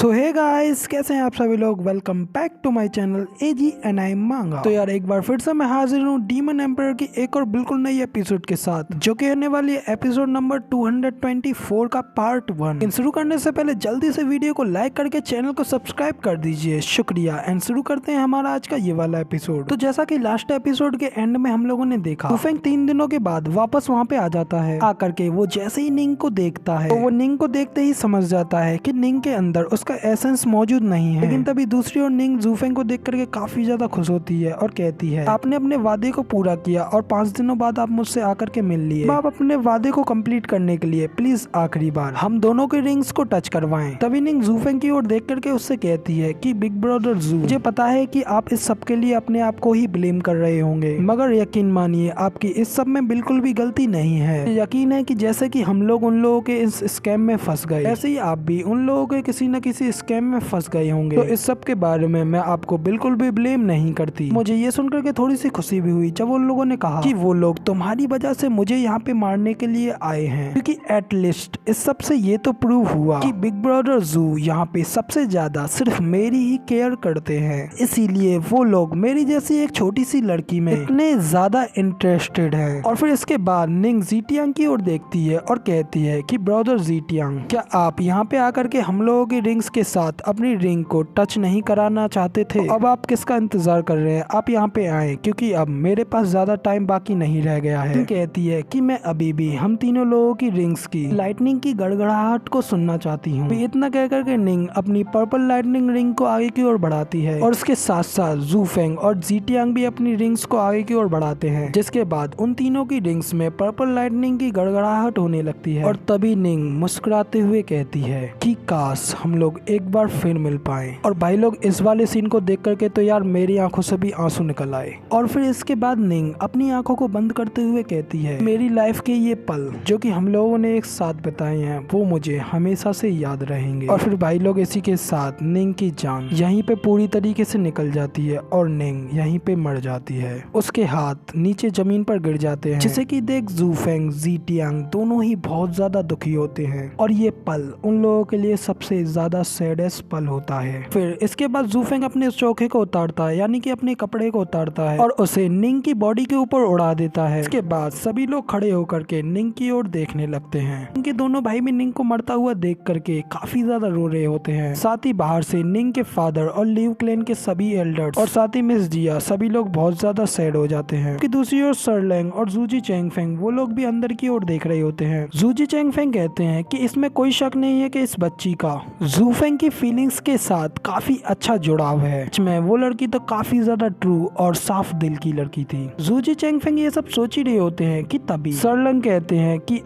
सो hey guys, कैसे हैं आप सभी लोग। Welcome back to my channel AGNI मांगा। तो यार एक बार फिर से मैं हाजिर हूँ डीमन एम्पायर की एक और बिल्कुल नई एपिसोड के साथ, जो कि होने वाली है एपिसोड नंबर 224 का पार्ट 1। शुरू करने से पहले जल्दी से वीडियो को लाइक करके चैनल को सब्सक्राइब कर दीजिए, शुक्रिया। एंड शुरू करते हैं हमारा आज का ये वाला एपिसोड। तो जैसा की लास्ट एपिसोड के एंड में हम लोगों ने देखा, जुफेंग 3 दिनों के बाद वापस वहाँ पे आ जाता है। आकर के वो जैसे ही निंग को देखता है, तो वो निंग को देखते ही समझ जाता है कि निंग के अंदर उसका एसेंस मौजूद नहीं है। लेकिन तभी दूसरी ओर निंग जुफेंग को देख करके काफी ज्यादा खुश होती है और कहती है, आपने अपने वादे को पूरा किया और 5 दिनों बाद आप मुझसे आकर के मिल लिए। आप अपने वादे को कंप्लीट करने के लिए प्लीज आखिरी बार हम दोनों के रिंग्स को टच करवाएं। तभी निंग जुफेंग की ओर देख करके उससे कहती है कि बिग ब्रदर जू, मुझे पता है कि आप इस सब के लिए अपने आप को ही ब्लेम कर रहे होंगे, मगर यकीन मानिए आपकी इस सब में बिल्कुल भी गलती नहीं है। यकीन है कि जैसे कि हम लोग उन लोगों के इस स्कैम में फंस गए, ऐसे ही आप भी उन लोगों के किसी न किसी स्कैम में फंस गए होंगे। तो इस सब के बारे में मैं आपको बिल्कुल भी ब्लेम नहीं करती। मुझे ये सुनकर के थोड़ी सी खुशी भी हुई जब उन लोगों ने कहा कि वो लोग तुम्हारी वजह से मुझे यहाँ पे मारने के लिए आए हैं, क्योंकि एटलीस्ट इस सब से ये तो प्रूव हुआ कि बिग ब्रदर जू यहाँ पे सबसे ज्यादा सिर्फ मेरी ही केयर करते हैं, इसीलिए वो लोग मेरी जैसी एक छोटी सी लड़की में इतने ज्यादा इंटरेस्टेड है। और फिर इसके बाद निंग जीटियांग की ओर देखती है और कहती है कि ब्रदर जीटियांग, क्या आप यहाँ पे आकर के हम लोगों की रिंग्स के साथ अपनी रिंग को टच नहीं कराना चाहते थे? अब आप किसका इंतजार कर रहे हैं? आप यहाँ पे आए, क्योंकि अब मेरे पास ज्यादा टाइम बाकी नहीं रह गया है। कहती है कि मैं अभी भी हम तीनों लोगों की रिंग्स की लाइटनिंग की गड़गड़ाहट को सुनना चाहती हूँ। इतना कहकर के निंग अपनी पर्पल लाइटनिंग रिंग को आगे की ओर बढ़ाती है और उसके साथ साथ जुफेंग और जीटियांग भी अपनी रिंग्स को आगे की ओर बढ़ाते हैं, जिसके बाद उन तीनों की रिंग्स में पर्पल लाइटनिंग की गड़गड़ाहट होने लगती है। और तभी निंग मुस्कुराते हुए कहती है कि काश हम लोग एक बार फिर मिल पाए। और भाई लोग इस वाले सीन को देख करके तो यार मेरी आंखों से भी आंसू निकल आए। और फिर इसके बाद निंग अपनी आंखों को बंद करते हुए कहती है, मेरी लाइफ के ये पल जो कि हम लोगों ने एक साथ बिताए हैं वो मुझे हमेशा से याद रहेंगे। और फिर भाई लोग इसी के साथ निंग की जान यहीं पे पूरी तरीके से निकल जाती है और निंग यहीं पे मर जाती है। उसके हाथ नीचे जमीन पर गिर जाते हैं, जिसे कि देख जुफेंग जीटियांग दोनों ही बहुत ज्यादा दुखी होते हैं। और ये पल उन लोगों के लिए सबसे ज्यादा सैडेस्ट पल होता है। फिर इसके बाद जुफेंग अपने चोखे को उतारता है, यानी कि अपने कपड़े को उतारता है और उसे निंग की बॉडी के ऊपर उड़ा देता है। इसके बाद सभी लोग खड़े होकर के निंग की ओर देखने लगते हैं। इनके दोनों भाई भी निंग को मरता हुआ देख करके काफी ज्यादा रो रहे होते हैं। साथ ही बाहर से निंग के फादर और लीव क्लैन के सभी एल्डर्स और साथ ही मिस जिया सभी लोग बहुत ज्यादा सैड हो जाते हैं। कि दूसरी ओर सरलैंग और जूजी चैंगफेंग वो लोग भी अंदर की ओर देख रहे होते हैं। जूजी चैंगफेंग कहते हैं कि इसमें कोई शक नहीं है कि इस बच्ची का जुफेंग की फीलिंग्स के साथ काफी अच्छा जुड़ाव है। इसमें वो लड़की तो काफी ज्यादा ट्रू और साफ दिल की लड़की थी। जूजी चैंगफेंग ये सब सोच ही रहे होते हैं कि तभी सरलंग कहते हैं कि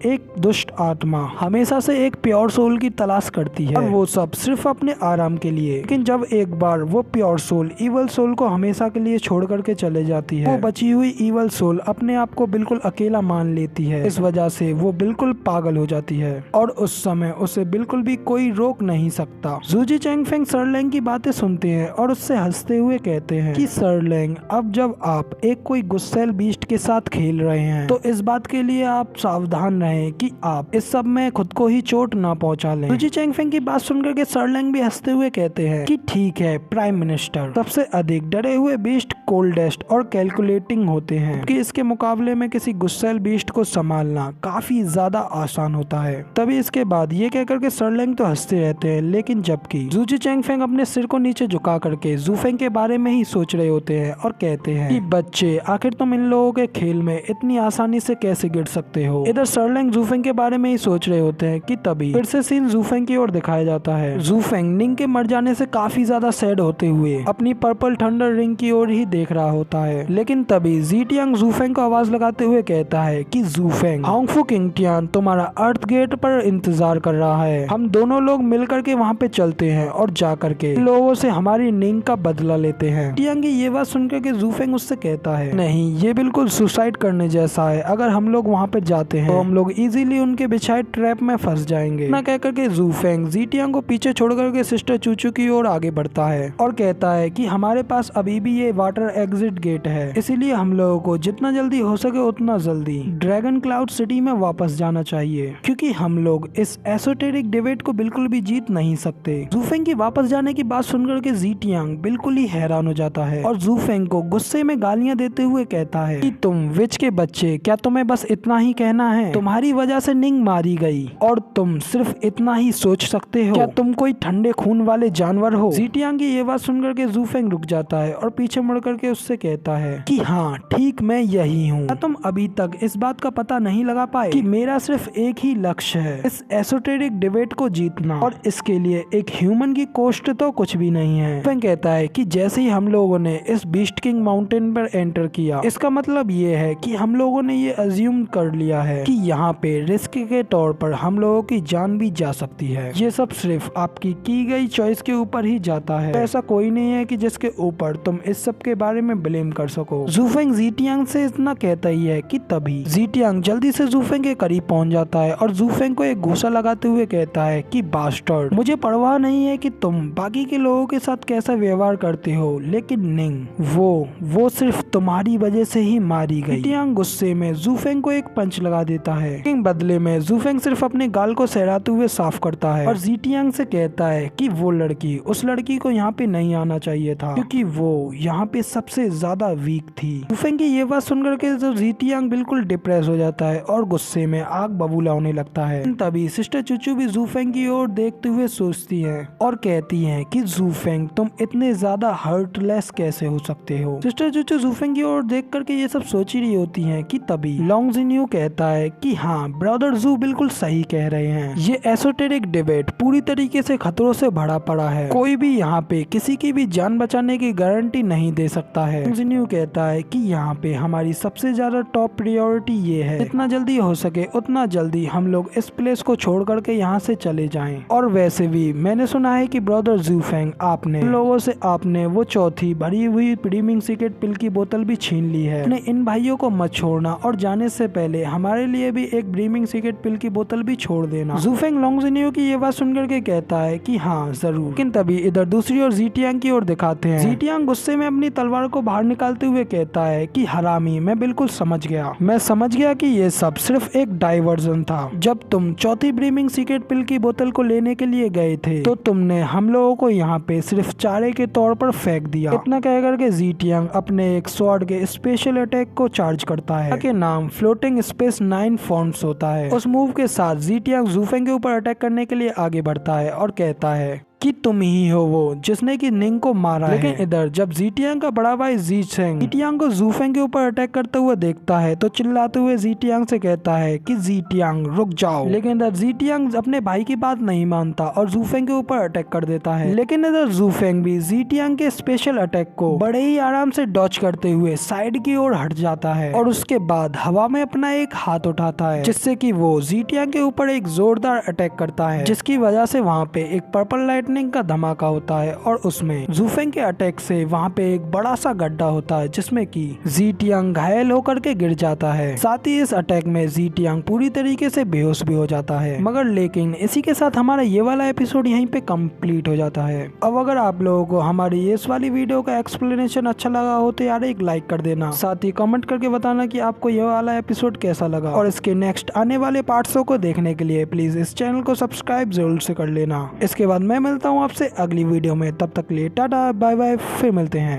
एक दुष्ट आत्मा हमेशा से एक प्योर सोल की तलाश करती है, और वो सब सिर्फ अपने आराम के लिए। लेकिन जब एक बार वो प्योर सोल इवल सोल को हमेशा के लिए छोड़ करके चले जाती है, वो बची हुई इवल सोल अपने आप को बिल्कुल अकेला मान लेती है। इस वजह से वो बिल्कुल पागल हो जाती है और उस समय उसे बिल्कुल भी कोई रोक नहीं सकता। जूजी चैंगफेंग सरलैंग की बातें सुनते हैं और उससे हंसते हुए कहते हैं कि सरलैंग, अब जब आप एक कोई गुस्सैल बीस्ट के साथ खेल रहे हैं तो इस बात के लिए आप सावधान रहें कि आप इस सब में खुद को ही चोट ना पहुंचा लें। जूजी चैंगफेंग की बात सुनकर के सरलैंग भी हंसते हुए कहते हैं कि ठीक है प्राइम मिनिस्टर, सबसे अधिक डरे हुए बीस्ट कोल्डेस्ट और कैलकुलेटिंग होते हैं, कि इसके मुकाबले में किसी गुस्सैल बीस्ट को संभालना काफी ज्यादा आसान होता है। तभी इसके बाद ये कहकर के सरलैंग तो हंसते रहते हैं, लेकिन जबकि जूजी चैंगफेंग अपने सिर को नीचे झुका करके जुफेंग के बारे में ही सोच रहे होते हैं और कहते हैं कि बच्चे, आखिर तुम इन लोगों के खेल में इतनी आसानी से कैसे गिर सकते हो। इधर सरलैंग जुफेंग के बारे में ही सोच रहे होते हैं कि तभी फिर से सीन जुफेंग की ओर दिखाया जाता है। जुफेंग निंग के मर जाने से काफी ज्यादा सैड होते हुए अपनी पर्पल थंडर रिंग की ओर ही देख रहा होता है। लेकिन तभी जीटियांग जुफेंग को आवाज लगाते हुए कहता है कि जुफेंग, होंगफू किंगटियान तुम्हारा अर्थ गेट पर इंतजार कर रहा है, हम दोनों लोग मिलकर के वहाँ पे चलते हैं और जाकर के लोगों से हमारी निंग का बदला लेते हैं। टियांग की ये बात सुनकर के जुफेंग उससे कहता है, नहीं ये बिल्कुल सुसाइड करने जैसा है, अगर हम लोग वहाँ पे जाते हैं तो हम लोग इजीली उनके बिछाए ट्रैप में फंस जाएंगे। ना कहकर के जुफेंग जीटियांग को पीछे छोड़ करके सिस्टर चूचू की ओर आगे बढ़ता है और कहता है कि हमारे पास अभी भी ये वाटर एग्जिट गेट है, इसीलिए हम लोगों को जितना जल्दी हो सके उतना जल्दी ड्रैगन क्लाउड सिटी में वापस जाना चाहिए, क्योंकि हम लोग इस एसोटेरिक डिबेट को बिल्कुल भी जीत जीत नहीं सकते। जूफेंग की वापस जाने की बात सुनकर के जीटियांग बिल्कुल ही हैरान हो जाता है और जूफेंग को गुस्से में गालियां देते हुए कहता है कि तुम विच के बच्चे, क्या तुम्हें बस इतना ही कहना है? तुम्हारी वजह से निंग मारी गई और तुम सिर्फ इतना ही सोच सकते हो? क्या तुम कोई ठंडे खून वाले जानवर हो? जीटियांग की ये बात सुनकर के जूफेंग रुक जाता है और पीछे मुड़ करके उससे कहता है कि हाँ ठीक, मैं यही हूँ। क्या तुम अभी तक इस बात का पता नहीं लगा पाए कि मेरा सिर्फ एक ही लक्ष्य है, इस एसोटेरिक डिबेट को जीतना, और इसके लिए एक ह्यूमन की कॉस्ट तो कुछ भी नहीं है। जूफेंग कहता है कि जैसे ही हम लोगों ने इस बीस्ट किंग माउंटेन पर एंटर किया, इसका मतलब ये है कि हम लोगों ने ये अज्यूम कर लिया है कि यहाँ पे रिस्क के तौर पर हम लोगों की जान भी जा सकती है। ये सब सिर्फ आपकी की गई चॉइस के ऊपर ही जाता है। ऐसा कोई नहीं है कि जिसके ऊपर तुम इस सब के बारे में ब्लेम कर सको। जूफेंग जीटियांग से इतना कहता ही है कि तभी जीटियांग जल्दी से जूफेंग के करीब पहुंच जाता है और जूफेंग को एक घूसा लगाते हुए कहता है कि बास्टर्ड, मुझे परवाह नहीं है कि तुम बाकी के लोगों के साथ कैसा व्यवहार करते हो, लेकिन निंग वो सिर्फ तुम्हारी वजह से ही मारी गई। जीटियांग गुस्से में जूफेंग को एक पंच लगा देता है, लेकिन बदले में जूफेंग सिर्फ अपने गाल को सहराते हुए साफ करता है और जीटियांग से कहता है कि वो लड़की, उस लड़की को यहाँ पे नहीं आना चाहिए था क्योंकि वो यहाँ पे सबसे ज्यादा वीक थी। जूफेंग की ये बात सुनकर के जो जीटियांग बिल्कुल डिप्रेस हो जाता है और गुस्से में आग बबूला होने लगता है। तभी सिस्टर चुचू भी जूफेंग की ओर देखते हुए सोचती है और कहती है कि जूफेंग, तुम इतने ज्यादा हर्टलेस कैसे हो सकते हो? सिस्टर चुचू जूफेंग की ओर देख करके ये सब सोच ही रही होती है कि तभी लॉन्गजिन्यू कहता है कि हाँ, ब्रदर जू बिल्कुल सही कह रहे हैं, ये एसोटेरिक डिबेट पूरी तरीके से खतरों से भरा पड़ा है, कोई भी यहाँ पे किसी की भी जान बचाने की गारंटी नहीं दे सकता है। लॉन्गजिन्यू कहता है कि यहाँ पे हमारी सबसे ज्यादा टॉप प्रायोरिटी ये है, जितना जल्दी हो सके उतना जल्दी हम लोग इस प्लेस को छोड़ करके यहाँ से चले जाएं। और वैसे भी मैंने सुना है कि ब्रदर जूफेंग, आपने लोगों से आपने वो चौथी भरी हुई प्रीमियम सीक्रेट पिल की बोतल भी छीन ली है। अपने इन भाइयों को मत छोड़ना और जाने से पहले हमारे लिए भी एक ब्रीमिंग सीक्रेट पिल की बोतल भी छोड़ देना। जूफेंग लॉन्गजिन्यू की ये बात सुनकर के कहता है कि हाँ जरूर, लेकिन तभी इधर दूसरी ओर जीटियांग की ओर दिखाते हैं। जीटियांग गुस्से में अपनी तलवार को बाहर निकालते हुए कहता है कि हरामी, मैं बिल्कुल समझ गया, मैं समझ गया कि ये सब सिर्फ एक डाइवर्जन था। जब तुम चौथी ब्रीमिंग सीक्रेट पिल की बोतल को लेने के लिए गए थे तो तुमने हम लोगों को यहाँ पे सिर्फ चारे के तौर पर फेंक दिया। इतना कह करके जीटियांग अपने एक स्वॉर्ड के स्पेशल अटैक को चार्ज करता है, के नाम फ्लोटिंग स्पेस 9 फॉन्ट्स होता है। उस मूव के साथ जीटियांग जूफेंग के ऊपर अटैक करने के लिए आगे बढ़ता है और कहता है कि तुम ही हो वो जिसने की निंग को मारा है। लेकिन इधर जब जीटियांग का बड़ा भाई जीचेंग जीटियांग को जूफेंग के ऊपर अटैक करते हुए देखता है तो चिल्लाते हुए जीटियांग से कहता है कि जीटियांग रुक जाओ। लेकिन इधर जीटियांग अपने भाई की बात नहीं मानता और जूफेंग के ऊपर अटैक कर देता है। लेकिन इधर जूफेंग भी जीटियांग के स्पेशल अटैक को बड़े ही आराम से डॉच करते हुए साइड की ओर हट जाता है और उसके बाद हवा में अपना एक हाथ उठाता है, जिससे कि वो जीटियांग के ऊपर एक जोरदार अटैक करता है, जिसकी वजह से वहाँ पे एक पर्पल लाइट का धमाका होता है और उसमें जूफेंग के अटैक से वहाँ पे एक बड़ा सा गड्ढा होता है जिसमें कि जीटियांग घायल होकर के गिर जाता है। साथ ही इस अटैक में जीटियांग पूरी तरीके से बेहोश भी हो जाता है। मगर लेकिन इसी के साथ हमारा ये वाला एपिसोड यहीं पे कंप्लीट हो जाता है। अब अगर आप लोगों को हमारी इस वाली वीडियो का एक्सप्लेनेशन अच्छा लगा हो तो यार एक लाइक कर देना, साथ ही कमेंट करके बताना कि आपको ये वाला एपिसोड कैसा लगा और इसके नेक्स्ट आने वाले पार्ट्सों को देखने के लिए प्लीज इस चैनल को सब्सक्राइब जरूर से कर लेना। इसके बाद मैं मिलता हूँ आपसे अगली वीडियो में, तब तक के लिए टाटा बाय बाय, फिर मिलते हैं।